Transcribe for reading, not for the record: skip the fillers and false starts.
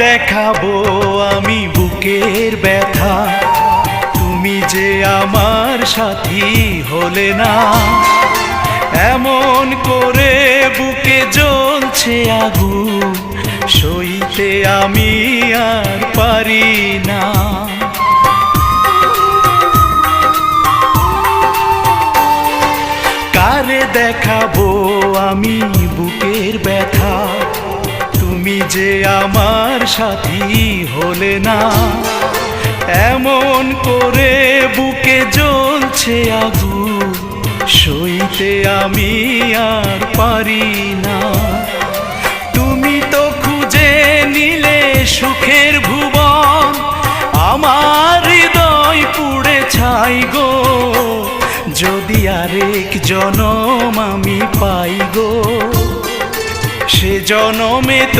দেখাবো আমি বুকের ব্যথা, তুমি যে আমার সাথী হলে না। এমন করে বুকে জ্বলছে আগুন, সইতে আমি আর পারি না। কারে দেখাবো আমি বুকের ব্যথা, তুমি যে আমার সাথী হলে না। এমন করে বুকে জ্বলছে আগুন, সইতে আমি আর পারি না। তুমি তো খুঁজে নিলে সুখের ভুবন, আমার হৃদয় পুড়ে ছাই গো। যদি আরেক জনম আমি পাই গো, সে জনমে